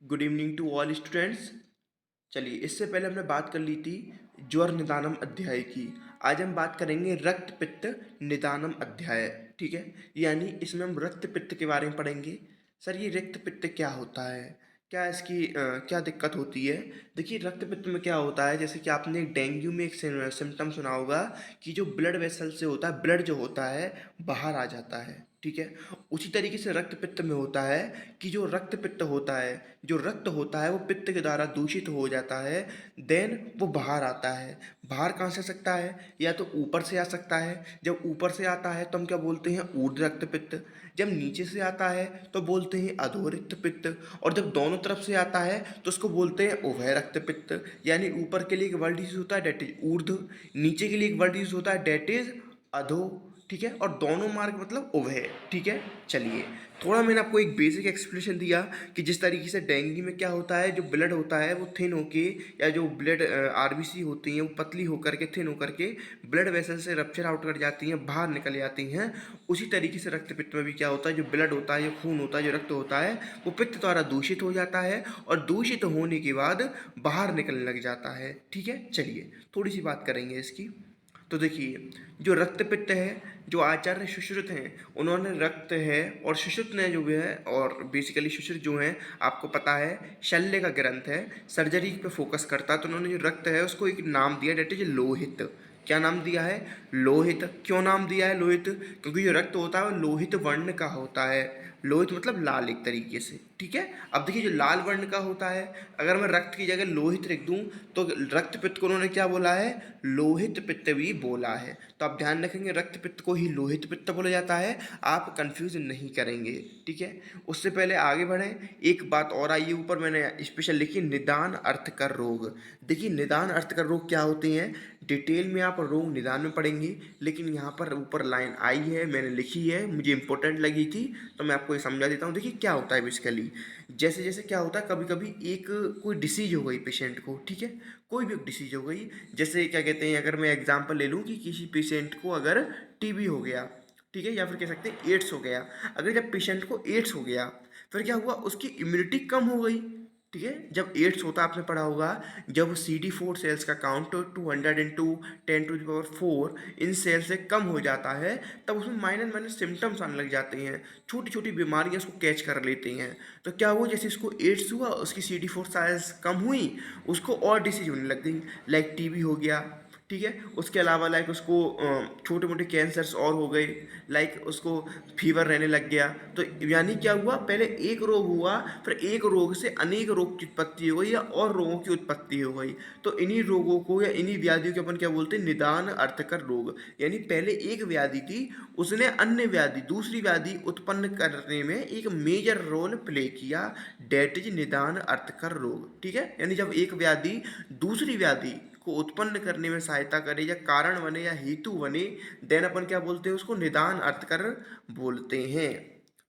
Good evening to all students. चलिए, इससे पहले हमने बात कर ली थी ज्वर निदानम अध्याय की। आज हम बात करेंगे रक्त पित्त निदानम अध्याय। ठीक है, यानी इसमें हम रक्त पित्त के बारे में पढ़ेंगे। सर, ये रक्त पित्त क्या होता है, क्या इसकी क्या दिक्कत होती है। देखिए, रक्त पित्त में क्या होता है, जैसे कि आपने डेंगू में एक सिम्टम सुना होगा कि जो ब्लड वेसल से होता है, ब्लड जो होता है बाहर आ जाता है। ठीक है, उसी तरीके से रक्त पित्त में होता है कि जो रक्त पित्त होता है, जो रक्त होता है वो पित्त के द्वारा दूषित हो जाता है, देन वो बाहर आता है। बाहर कहाँ से आ सकता है, या तो ऊपर से आ सकता है। जब ऊपर से आता है तो हम क्या बोलते हैं, ऊर्ध्व रक्त पित्त। जब नीचे से आता है तो बोलते हैं अधो रक्त पित्त। और जब दोनों तरफ से आता है तो उसको बोलते हैं उभय रक्त पित्त। यानी ऊपर के लिए एक वर्ड यूज होता है डेट इज ऊर्ध्व, नीचे के लिए एक वर्ड यूज होता है डेट इज अधो। ठीक है, और दोनों मार्ग मतलब उभय। ठीक है, चलिए, थोड़ा मैंने आपको एक बेसिक एक्सप्लेनेशन दिया कि जिस तरीके से डेंगू में क्या होता है, जो ब्लड होता है वो थिन होके, या जो ब्लड आरबीसी होती हैं वो पतली होकर के, थिन होकर के ब्लड वेसल से रप्चर आउट कर जाती हैं, बाहर निकल जाती हैं। उसी तरीके से रक्त पित्त में भी क्या होता है, जो ब्लड होता है, जो खून होता है, जो रक्त होता है, वो पित्त द्वारा दूषित हो जाता है और दूषित होने के बाद बाहर निकलने लग जाता है। ठीक है, चलिए थोड़ी सी बात करेंगे इसकी। तो देखिए, जो रक्त पित्त है, जो आचार्य सुश्रुत हैं उन्होंने रक्त है, और सुश्रुत ने जो भी है, और बेसिकली सुश्रुत जो है आपको पता है शल्य का ग्रंथ है, सर्जरी पे फोकस करता है। तो उन्होंने जो रक्त है उसको एक नाम दिया, डेट इज लोहित। क्या नाम दिया है, लोहित। क्यों नाम दिया है लोहित, क्योंकि जो रक्त होता है वो लोहित वर्ण का होता है। लोहित मतलब लाल एक तरीके से। ठीक है, अब देखिए, जो लाल वर्ण का होता है, अगर मैं रक्त की जगह लोहित लिख दूं तो रक्त पित्त को उन्होंने क्या बोला है, लोहित पित्त भी बोला है। तो आप ध्यान रखेंगे, रक्त पित्त को ही लोहित पित्त बोला जाता है, आप कंफ्यूज नहीं करेंगे। ठीक है, उससे पहले आगे बढ़ें, एक बात और आई है, ऊपर मैंने स्पेशल लिखी निदान अर्थकर रोग। देखिए, निदान अर्थकर रोग क्या होते हैं, डिटेल में आप रोग निदान में पढ़ेंगे, लेकिन यहाँ पर ऊपर लाइन आई है, मैंने लिखी है, मुझे इंपॉर्टेंट लगी थी तो मैं आपको ये समझा देता हूँ। देखिए क्या होता है बेसिकली, जैसे जैसे क्या होता है, कभी कभी एक कोई डिसीज हो गई पेशेंट को। ठीक है, कोई भी डिसीज हो गई, जैसे क्या कहते हैं, अगर मैं एग्जांपल ले लूँ कि किसी पेशेंट को अगर टीबी हो गया, ठीक है, या फिर कह सकते हैं एड्स हो गया। अगर जब पेशेंट को एड्स हो गया, फिर क्या हुआ, उसकी इम्यूनिटी कम हो गई। ठीक है, जब एड्स होता आपने पढ़ा होगा, जब CD4 सेल्स का काउंट 200 इंटू 10⁴ इन सेल से कम हो जाता है, तब उसमें माइनर माइनर सिम्टम्स आने लग जाते हैं, छोटी छोटी बीमारियां उसको कैच कर लेती हैं। तो क्या हुआ, जैसे इसको एड्स हुआ, उसकी CD4 सेल्स कम हुई, उसको और डिसीज होने लग गई, लाइक टीबी हो गया। ठीक है, उसके अलावा लाइक उसको छोटे मोटे कैंसर्स और हो गए, लाइक उसको फीवर रहने लग गया। तो यानी क्या हुआ, पहले एक रोग हुआ, फिर एक रोग से अनेक रोग की उत्पत्ति हो गई, या और रोगों की उत्पत्ति हो गई। तो इन्हीं रोगों को या इन्हीं व्याधियों को अपन क्या बोलते हैं, निदान अर्थकर रोग। यानी पहले एक व्याधि थी, उसने अन्य व्याधि, दूसरी व्याधि उत्पन्न करने में एक मेजर रोल प्ले किया, डेट इज निदान अर्थकर रोग। ठीक है, यानी जब एक व्याधि दूसरी व्याधि को उत्पन्न करने में सहायता करे, या कारण बने, या हेतु बने, देन अपन क्या बोलते हैं, उसको निदान अर्थकर बोलते हैं।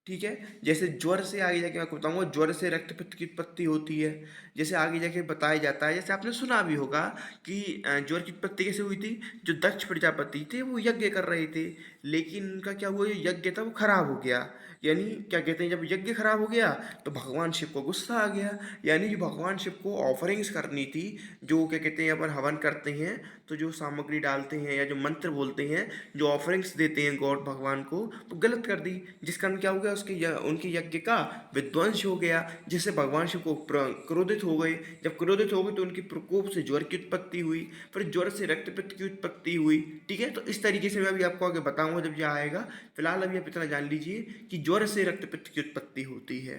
ठीक है, जैसे ज्वर से आगे जाके मैं आपको बताऊंगा, ज्वर से रक्त पित्त की उत्पत्ति होती है, जैसे आगे जाके बताया जाता है। जैसे आपने सुना भी होगा कि ज्वर की उत्पत्ति कैसे हुई थी, जो दक्ष प्रजापति थे वो यज्ञ कर रहे थे, लेकिन उनका क्या हुआ, जो यज्ञ था वो खराब हो गया। यानी क्या कहते हैं, जब यज्ञ खराब हो गया तो भगवान शिव को गुस्सा आ गया। यानी जो भगवान शिव को ऑफरिंग्स करनी थी, जो क्या कहते हैं अपन हवन करते हैं, तो जो सामग्री डालते हैं या जो मंत्र बोलते हैं, जो ऑफरिंग्स देते हैं गॉड भगवान को, तो गलत कर दी, जिस कारण क्या हो गया, उनके यज्ञ का विध्वंस हो गया, जिससे भगवान शिव को क्रोधित हो गए। जब क्रोधित हो गए तो उनके प्रकोप से ज्वर की उत्पत्ति हुई, फिर ज्वर से रक्तपित्त की उत्पत्ति हुई। ठीक है, तो इस तरीके से मैं अभी आपको आगे बताऊंगा जब यह आएगा। फिलहाल अभी आप इतना जान लीजिए कि ज्वर से रक्तपित्त की उत्पत्ति होती है।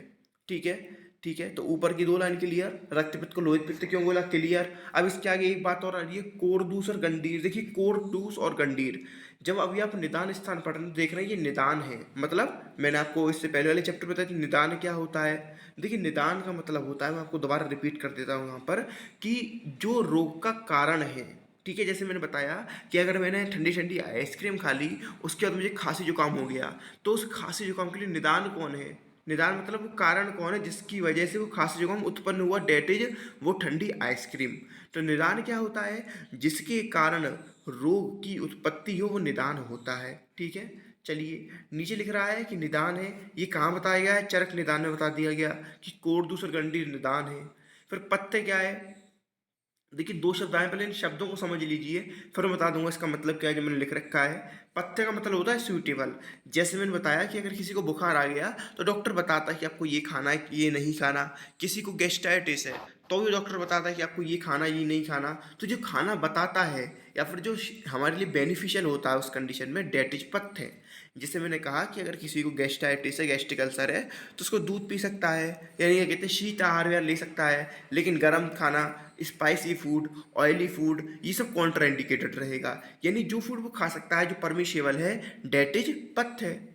ठीक है, ठीक है, तो ऊपर की दो लाइन क्लियर, रक्तपित्त को लोहित पित्त क्यों बोला, क्लियर। अब इसके आगे एक बात और आ रही है, कोरदूस और गंडीर। देखिए, कोरदूस और गंडीर, जब अभी आप निदान स्थान पढ़ने देख रहे हैं, ये निदान है, मतलब मैंने आपको इससे पहले वाले चैप्टर में बताया कि निदान क्या होता है। देखिए, निदान का मतलब होता है, मैं आपको दोबारा रिपीट कर देता हूँ यहाँ पर, कि जो रोग का कारण है। ठीक है, जैसे मैंने बताया कि अगर मैंने ठंडी ठंडी आइसक्रीम खा ली, उसके बाद मुझे खांसी जुकाम हो गया, तो उस खांसी जुकाम के लिए निदान कौन है, निदान मतलब वो कारण कौन है जिसकी वजह से वो खांसी जुकाम उत्पन्न हुआ, डेट इज वो ठंडी आइसक्रीम। तो निदान क्या होता है, जिसके कारण रोग की उत्पत्ति हो, वो निदान होता है। ठीक है, चलिए नीचे लिख रहा है कि निदान है, ये कहाँ बताया गया है? चरक निदान में बता दिया गया कि कोट दूसर गंडीर निदान है। फिर पथ्य क्या है? देखिए 2 शब्द आए, पहले इन शब्दों को समझ लीजिए, फिर मैं बता दूंगा इसका मतलब क्या है जो मैंने लिख रखा है। पथ्य का मतलब होता है सूटेबल। जैसे मैंने बताया कि अगर किसी को बुखार आ गया तो डॉक्टर बताता है कि आपको ये खाना है, ये नहीं खाना। किसी को गैस्ट्राइटिस है तो भी डॉक्टर बताता है कि आपको ये खाना, ये नहीं खाना। तो जो खाना बताता है या फिर जो हमारे लिए बेनिफिशियल होता है उस कंडीशन में, डेट इज पथ्य। जैसे मैंने कहा कि अगर किसी को गैस्ट्राइटिस है, गैस्ट्रिक अल्सर है, तो उसको दूध पी सकता है, यानी क्या कहते हैं शीत आहार विहार ले सकता है। लेकिन गर्म खाना, स्पाइसी फूड, ऑयली फूड, ये सब कॉन्ट्रा इंडिकेटेड रहेगा। यानी जो फूड वो खा सकता है, जो परमिशेबल है, डेट इज पथ्य है।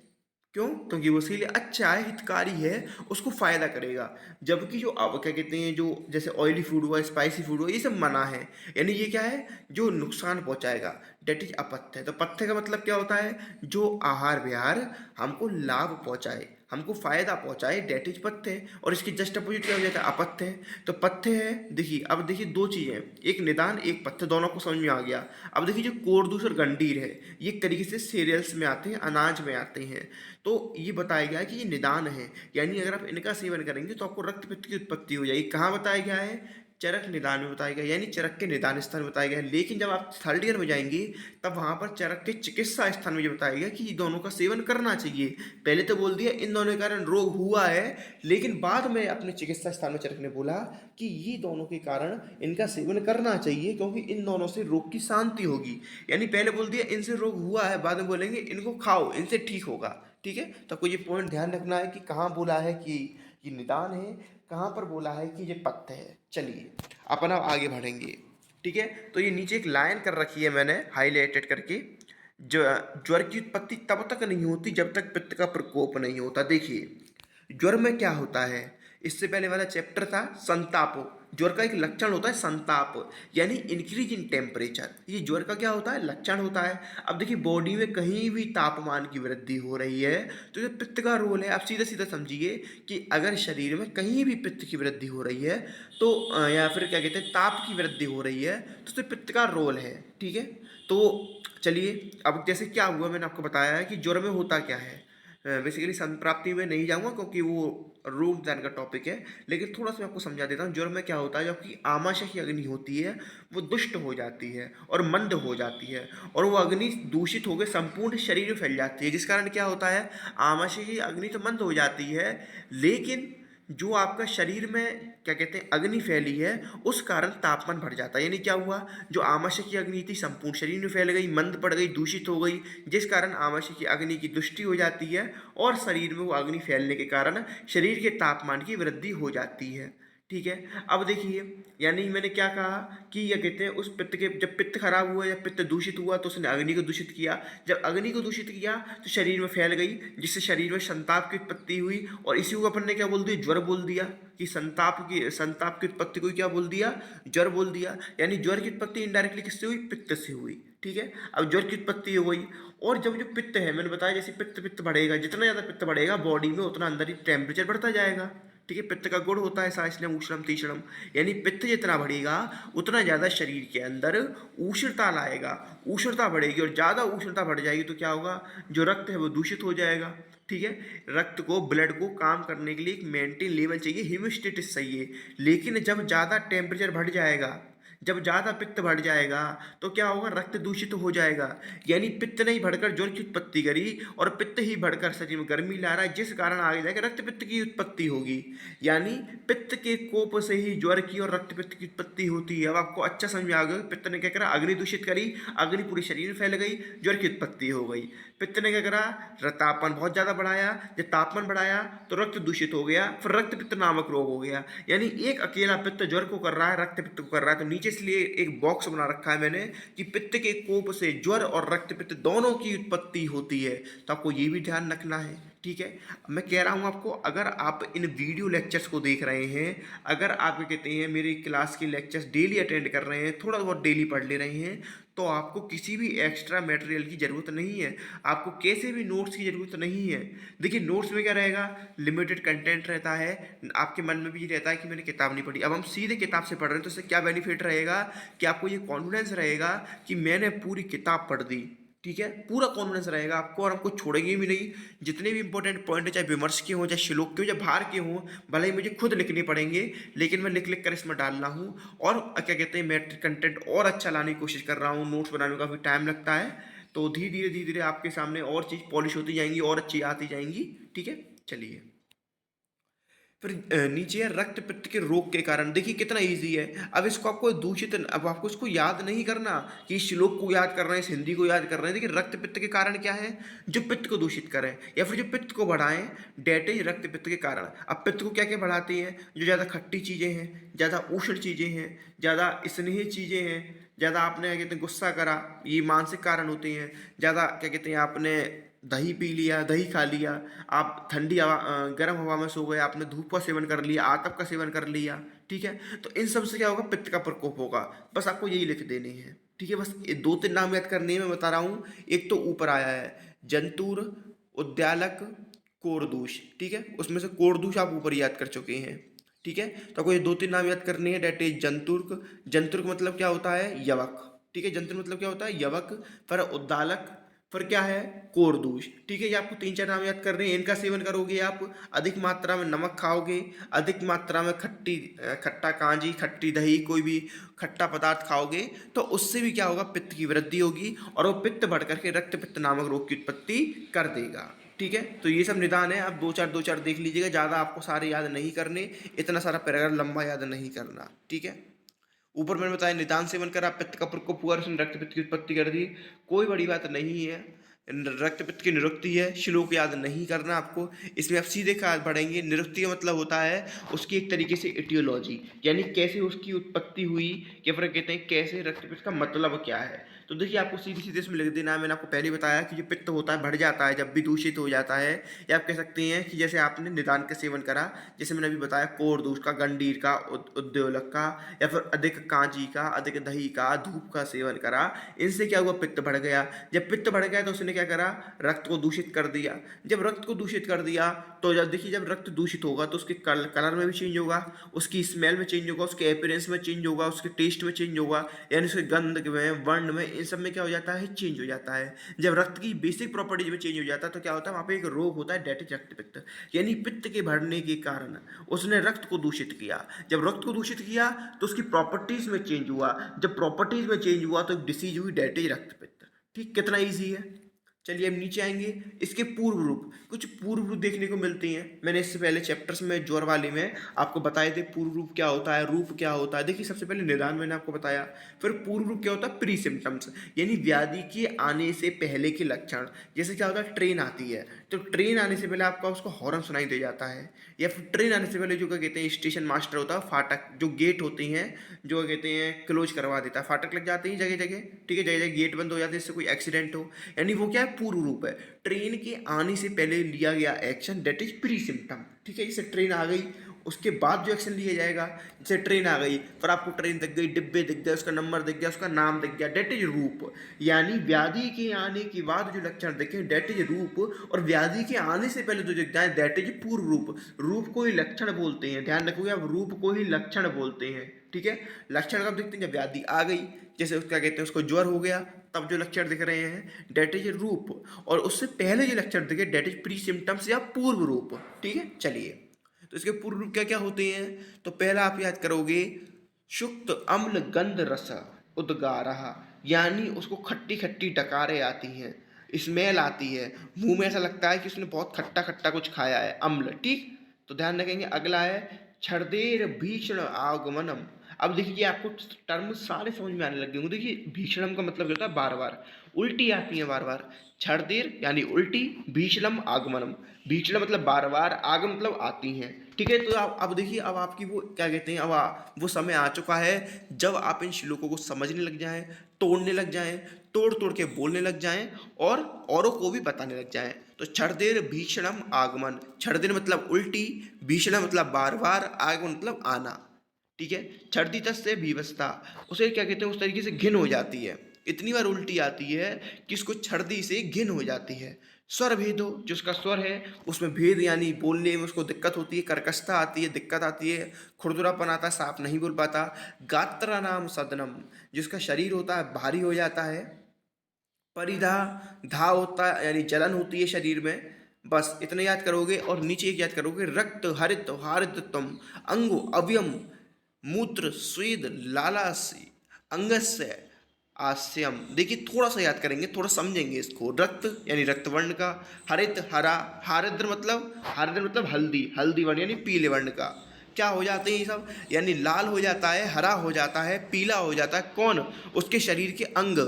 क्यों? क्योंकि वो उसके लिए अच्छा है, हितकारी है, उसको फायदा करेगा। जबकि जो अब क्या कहते हैं, जो जैसे ऑयली फूड हुआ, स्पाइसी फूड हुआ, ये सब मना है। यानी ये क्या है? जो नुकसान पहुंचाएगा, डेट इज अपथ्य। तो पथ्य का मतलब क्या होता है? जो आहार विहार हमको लाभ पहुंचाए, हमको फायदा पहुंचाए, डेट इज पथ्य है। और इसकी जस्ट अपोजिट क्या हो जाता है? अपथ्य है। तो पथ्य है, देखिए अब देखिए 2 चीजें, एक निदान एक पथ्य, दोनों को समझ में आ गया। अब देखिए जो कोरदूस और गंडीर है, ये एक तरीके से सीरियल्स में आते हैं, अनाज में आते हैं। तो ये बताया गया है कि ये निदान है, यानी अगर आप इनका सेवन करेंगे तो आपको रक्त पित्त की उत्पत्ति हो जाएगी। कहाँ बताया गया है? चरक निदान में बताया गया, यानी चरक के निदान स्थान में बताया गया है। लेकिन जब आप 3rd ईयर में जाएंगे तब वहां पर चरक के चिकित्सा स्थान में ये बताया गया कि ये दोनों का सेवन करना चाहिए। पहले तो बोल दिया इन दोनों के कारण रोग हुआ है, लेकिन बाद में अपने चिकित्सा स्थान में चरक ने बोला कि ये दोनों के कारण इनका सेवन करना चाहिए, क्योंकि इन दोनों से रोग की शांति होगी। यानी पहले बोल दिया इनसे रोग हुआ है, बाद में बोलेंगे इनको खाओ, इनसे ठीक होगा। ठीक है, तो आपको ये पॉइंट ध्यान रखना है कि कहाँ बोला है कि ये निदान है, कहाँ पर बोला है कि ये पथ्य है। चलिए अपन अब आगे बढ़ेंगे। ठीक है, तो ये नीचे एक लाइन कर रखी है मैंने हाईलाइटेड करके। जो ज्वर की उत्पत्ति तब तक नहीं होती जब तक पित्त का प्रकोप नहीं होता। देखिए ज्वर में क्या होता है, इससे पहले वाला चैप्टर था संताप। ज्वर का एक लक्षण होता है संताप, यानी इंक्रीज इन टेम्परेचर। ये ज्वर का क्या होता है? लक्षण होता है। अब देखिए बॉडी में कहीं भी तापमान की वृद्धि हो रही है तो ये पित्त का रोल है। आप सीधा सीधा समझिए कि अगर शरीर में कहीं भी पित्त की वृद्धि हो रही है तो या फिर क्या कहते हैं ताप की वृद्धि हो रही है तो उसमें पित्त का रोल है। ठीक है, तो चलिए अब जैसे क्या हुआ, मैंने आपको बताया है कि ज्वर में होता क्या है। बेसिकली संप्राप्ति में नहीं जाऊंगा क्योंकि वो रोग ज्ञान का टॉपिक है, लेकिन थोड़ा सा मैं आपको समझा देता हूँ। ज्वर में क्या होता है, जब कि आमाशय की अग्नि होती है वो दुष्ट हो जाती है और मंद हो जाती है, और वो अग्नि दूषित होकर संपूर्ण शरीर में फैल जाती है। जिस कारण क्या होता है, आमाशय की अग्नि तो मंद हो जाती है, लेकिन जो आपका शरीर में क्या कहते हैं अग्नि फैली है उस कारण तापमान बढ़ जाता है। यानी क्या हुआ, जो आमाशय की अग्नि थी संपूर्ण शरीर में फैल गई, मंद पड़ गई, दूषित हो गई, जिस कारण आमाशय की अग्नि की दुष्टि हो जाती है और शरीर में वो अग्नि फैलने के कारण शरीर के तापमान की वृद्धि हो जाती है। ठीक है, अब देखिए यानी मैंने क्या कहा कि ये कहते हैं उस पित्त के, जब पित्त खराब हुआ या पित्त दूषित हुआ तो उसने अग्नि को दूषित किया। जब अग्नि को दूषित किया तो शरीर में फैल गई, जिससे शरीर में संताप की उत्पत्ति हुई। और इसी को अपन ने क्या बोल दिया, ज्वर बोल दिया। कि संताप की उत्पत्ति को क्या बोल दिया, ज्वर बोल दिया। यानी ज्वर की उत्पत्ति इनडायरेक्टली किससे हुई, पित्त से हुई। ठीक है, अब ज्वर की उत्पत्ति हो गई। और जब जो पित्त है, मैंने बताया जैसे पित्त पित्त बढ़ेगा, जितना ज़्यादा पित्त बढ़ेगा बॉडी में उतना अंदर ही टेम्परेचर बढ़ता जाएगा। ठीक है, पित्त का गुण होता है साइस्लम उष्णम तीक्ष्णम, यानी पित्त जितना बढ़ेगा उतना ज़्यादा शरीर के अंदर उष्णता लाएगा। उष्णता बढ़ेगी और ज़्यादा उष्णता बढ़ जाएगी तो क्या होगा, जो रक्त है वो दूषित हो जाएगा। ठीक है, रक्त को, ब्लड को काम करने के लिए एक मेंटेन लेवल चाहिए, हीमोस्टेटिस चाहिए। लेकिन जब ज़्यादा टेम्परेचर बढ़ जाएगा, जब ज़्यादा पित्त बढ़ जाएगा तो क्या होगा, रक्त दूषित हो जाएगा। यानी पित्त ने ही बढ़कर ज्वर की उत्पत्ति करी और पित्त ही बढ़कर शरीर में गर्मी ला रहा है, जिस कारण आगे जाकर रक्त पित्त की उत्पत्ति होगी। यानी पित्त के कोप से ही ज्वर की और रक्त पित्त की उत्पत्ति होती है। अब आपको अच्छा समझ में आ गया, पित्त ने क्या करा, अग्नि दूषित करी, अग्नि पूरे शरीर में फैल गई, ज्वर की उत्पत्ति हो गई। पित्त ने क्या करा, तापमान बहुत ज़्यादा बढ़ाया, जब तापमान बढ़ाया तो रक्त दूषित हो गया, फिर रक्त पित्त नामक रोग हो गया। यानी एक अकेला पित्त ज्वर को कर रहा है, रक्त पित्त को कर रहा है। तो नीचे इसलिए एक बॉक्स बना रखा है मैंने कि पित्त के कोप से ज्वर और रक्त पित्त दोनों की उत्पत्ति होती है। तो आपको ये भी ध्यान रखना है। ठीक है, मैं कह रहा हूँ आपको, अगर आप इन वीडियो लेक्चर्स को देख रहे हैं, अगर आप कहते हैं मेरी क्लास के लेक्चर्स डेली अटेंड कर रहे हैं, थोड़ा बहुत डेली पढ़ ले रहे हैं, तो आपको किसी भी एक्स्ट्रा मटेरियल की ज़रूरत नहीं है, आपको कैसे भी नोट्स की ज़रूरत नहीं है। देखिए नोट्स में क्या रहेगा, लिमिटेड कंटेंट रहता है, आपके मन में भी ये रहता है कि मैंने किताब नहीं पढ़ी। अब हम सीधे किताब से पढ़ रहे हैं तो इससे क्या बेनिफिट रहेगा कि आपको ये कॉन्फिडेंस रहेगा कि मैंने पूरी किताब पढ़ दी। ठीक है, पूरा कॉन्फिडेंस रहेगा आपको और आपको छोड़ेंगे भी नहीं। जितने भी इंपॉर्टेंट पॉइंट है, चाहे विमर्श के हों, चाहे श्लोक के हों, चाहे बाहर के हों, भले ही मुझे खुद लिखने पड़ेंगे, लेकिन मैं लिख लिख कर इसमें डाल रहा हूँ। और क्या कहते हैं, मैट्रिक कंटेंट और अच्छा लाने की कोशिश कर रहा हूँ। नोट्स बनाने में काफ़ी टाइम लगता है, तो धीरे धीरे आपके सामने और चीज़ पॉलिश होती जाएंगी और अच्छी आती जाएंगी। ठीक है, चलिए फिर नीचे है रक्त पित्त के रोग के कारण। देखिए कितना इजी है। अब इसको आपको दूषित, अब आपको इसको याद नहीं करना कि इस श्लोक को याद कर रहे हैं, इस हिंदी को याद कर रहे हैं। देखिए रक्त पित्त के कारण क्या है, जो पित्त को दूषित करें या फिर जो पित्त को बढ़ाएं, डेट इज रक्त पित्त के कारण। अब पित्त को क्या क्या बढ़ाती हैं, जो ज़्यादा खट्टी चीज़ें हैं, ज़्यादा उष्ण चीज़ें हैं, ज़्यादा स्नेही चीज़ें हैं, ज़्यादा आपने क्या कहते हैं गुस्सा करा, ये मानसिक कारण होते हैं। ज़्यादा क्या कहते हैं आपने दही पी लिया, दही खा लिया, आप ठंडी हवा गर्म हवा में सो गए, आपने धूप का सेवन कर लिया, आतप का सेवन कर लिया। ठीक है, तो इन सब से क्या होगा, पित्त का प्रकोप होगा। बस आपको यही लिख देने हैं। ठीक है, बस ये 2-3 नाम याद करने हैं, मैं बता रहा हूँ। एक तो ऊपर आया है जंतुर, उद्यालक, कोरदूष। ठीक है, उसमें से कोरदूष आप ऊपर याद कर चुके हैं। ठीक है, तो आपको ये 2-3 नाम याद करने हैं। Date is जंतुर्क। जंतुर्क मतलब क्या होता है, यवक। ठीक है, जंतुर मतलब क्या होता है, यवक। फिर उद्दालक, फिर क्या है, कोरदूष। ठीक है, ये आपको 3-4 नाम याद कर रहे हैं। इनका सेवन करोगे आप, अधिक मात्रा में नमक खाओगे, अधिक मात्रा में खट्टा कांजी, खट्टी दही, कोई भी खट्टा पदार्थ खाओगे, तो उससे भी क्या होगा, पित्त की वृद्धि होगी और वो पित्त बढ़ करके रक्त पित्त नामक रोग की उत्पत्ति कर देगा। ठीक है, तो ये सब निदान है। आप 2-4 देख लीजिएगा, ज़्यादा आपको सारे याद नहीं करने, इतना सारा पैराग्राफ लंबा याद नहीं करना। ठीक है, ऊपर मैंने बताया निदान सेवन करा, पित्त का प्रकोप हुआ, उसने रक्त पित्त की उत्पत्ति कर दी। कोई बड़ी बात नहीं है, रक्त पित्त की निरुक्ति है, श्लोक याद नहीं करना आपको। इसमें आप सीधे का बढ़ेंगे। निरुक्ति का मतलब होता है उसकी एक तरीके से इटियोलॉजी, यानी कैसे उसकी उत्पत्ति हुई, या फिर कहते हैं कैसे रक्त पित्त का मतलब क्या है। तो देखिए आपको सीधे सीधे इसमें लिख देना है। मैंने आपको पहले बताया कि जो पित्त होता है बढ़ जाता है जब भी दूषित हो जाता है, या आप कह सकते हैं कि जैसे आपने निदान का सेवन करा, जैसे मैंने अभी बताया कोरदूष का, गंडीर का, उद्योलक का, या फिर अधिक कांजी का, अधिक दही का, धूप का सेवन करा, इनसे क्या हुआ, पित्त बढ़ गया। जब पित्त बढ़ गया तो उसने क्या करा, रक्त को दूषित कर दिया। जब रक्त को दूषित कर दिया तो जब देखिए, जब रक्त दूषित होगा तो उसके कलर में भी चेंज होगा, उसकी स्मेल में चेंज होगा, उसके अपीयरेंस में चेंज होगा, उसके टेस्ट में चेंज होगा, यानी उसके गंध में, वर्ण में, इन सब में क्या हो जाता है, चेंज हो जाता है। जब रक्त की बेसिक प्रॉपर्टीज में चेंज हो जाता है तो क्या होता है, वहाँ पे एक रोग होता है, डेट इज रक्त पित्त। यानी पित्त के बढ़ने के कारण उसने रक्त को दूषित किया। जब रक्त को दूषित किया तो उसकी प्रॉपर्टीज में चेंज हुआ। जब प्रॉपर्टीज में चेंज हुआ तो एक डिसीज हुई, डेट इज रक्त पित्त। ठीक, कितना ईजी है। चलिए अब नीचे आएंगे। इसके पूर्व रूप, कुछ पूर्व रूप देखने को मिलते हैं। मैंने इससे पहले चैप्टर्स में, ज्वर वाले में, आपको बताए थे पूर्व रूप क्या होता है, रूप क्या होता है। देखिए सबसे पहले निदान मैंने आपको बताया। फिर पूर्व रूप क्या होता है, प्री सिम्टम्स, यानी व्याधि के आने से पहले के लक्षण। जैसे क्या होता है, ट्रेन आती है तो ट्रेन आने से पहले आपका उसको हॉर्न सुनाई दे जाता है, या फिर ट्रेन आने से पहले जो क्या कहते हैं, स्टेशन मास्टर होता है, फाटक जो गेट होते हैं, जो कहते हैं क्लोज करवा देता है, फाटक लग जाते हैं जगह जगह। ठीक है, जगह जगह गेट बंद हो जाते हैं, इससे कोई एक्सीडेंट हो, यानी वो क्या है, पूर्व रूप है। ट्रेन के आने से पहले लिया गया action, that is pre symptom. ठीक है, जैसे ट्रेन आ गई उसके बाद जो एक्शन लिया जाएगा, जैसे ट्रेन आ गई पर आपको ट्रेन दिख गई, डिब्बे दिख गए, उसका नंबर दिख गया, उसका नाम दिख गया, डेट इज रूप। यानी व्याधि के आने के बाद जो लक्षण दिखे, डेट इज रूप। और व्याधि के आने से पहले जो दिख जाए, डेट इज पूर्व रूप। रूप को ही लक्षण बोलते हैं, ध्यान रखोगे आप, रूप को ही लक्षण बोलते हैं। ठीक है, लक्षण कब दिखते हैं, जब व्याधि आ गई, जैसे उसका कहते हैं उसको ज्वर हो गया, तब जो लक्षण दिख रहे हैं, डेट इज रूप। और उससे पहले जो लक्षण दिखे, डेट इज प्री सिम्टम्स या पूर्व रूप। ठीक है, चलिए तो इसके पूर्व रूप क्या क्या होते हैं। तो पहला आप याद करोगे, शुक्त अम्ल गंध रस उद्गारः, यानी उसको खट्टी खट्टी डकारें आती हैं, स्मेल आती है, मुंह में ऐसा लगता है कि उसने बहुत खट्टा खट्टा कुछ खाया है, अम्ल। ठीक, तो ध्यान रखेंगे। अगला है छर्देर भीषण आगमनम। अब देखिए आपको टर्म सारे समझ में आने लग गए होंगे। देखिए भीषणम का मतलब होता है बार बार उल्टी आती है, बार बार। छर्देर यानी उल्टी, भीषणम आगमनम, भीषण मतलब बार बार, आगम मतलब आती हैं। ठीक है, तो अब देखिए, अब आपकी वो क्या कहते हैं, वो समय आ चुका है जब आप इन श्लोकों को समझने लग जाएं, तोड़ने लग जाएं, तोड़ तोड़ के बोलने लग जाएं और औरों को भी बताने लग जाएं। तो छर्देर भीषणम आगमन, छर्देर मतलब उल्टी, भीषण मतलब बार बार, आगमन मतलब आना। ठीक है, छर्दी तस्य विवशता, उसे क्या कहते हैं, उस तरीके से घिन हो जाती है, इतनी बार उल्टी आती है कि उसको छर्दी से घिन हो जाती है। स्वर भेदो, जो उसका स्वर है उसमें भेद, यानी बोलने में उसको दिक्कत होती है, कर्कशता आती है, दिक्कत आती है, खुरदुरापन आता है, साफ नहीं बोल पाता। गात्र नाम सदनम, जिसका शरीर होता है भारी हो जाता है, परिधा, धा होता है यानी जलन होती है शरीर में। बस इतना याद करोगे और नीचे एक याद करोगे, रक्त हरित हारितत्वम अंगो अवयम मूत्र स्वेद लालासी अंगस्य आस्यम। देखिए थोड़ा सा याद करेंगे, थोड़ा समझेंगे इसको। रक्त यानी रक्तवर्ण का, हरित हरा, हारिद्र मतलब हल्दी, हल्दी वर्ण यानी पीले वर्ण का। क्या हो जाते हैं ये सब, यानी लाल हो जाता है, हरा हो जाता है, पीला हो जाता है। कौन? उसके शरीर के अंग,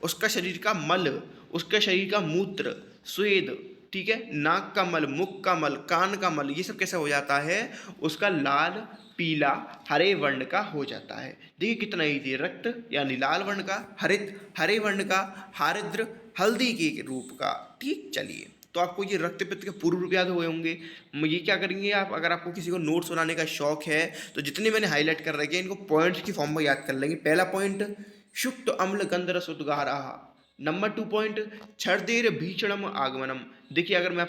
उसका शरीर का मल, उसका शरीर का मूत्र, स्वेद, ठीक है, नाक का मल, मुख का मल, कान का मल, ये सब कैसा हो जाता है? उसका लाल, पीला, हरे वर्ण का हो जाता है। देखिए कितना ईजी है। रक्त यानी लाल वर्ण का, हरित हरे वर्ण का, हारिद्र हल्दी के रूप का। ठीक, चलिए तो आपको ये रक्त पित्त के पूर्व रूप याद हुए होंगे। ये क्या करेंगे आप, अगर आपको किसी को नोट्स बनाने का शौक है तो जितने मैंने हाईलाइट कर रखे हैं इनको पॉइंट्स की फॉर्म में याद कर लेंगे। पहला पॉइंट, शुक्त अम्ल गंध रस उद्गारः। Number 2 point, छर्देर भीषणम आगमनम। देखिए अगर मैं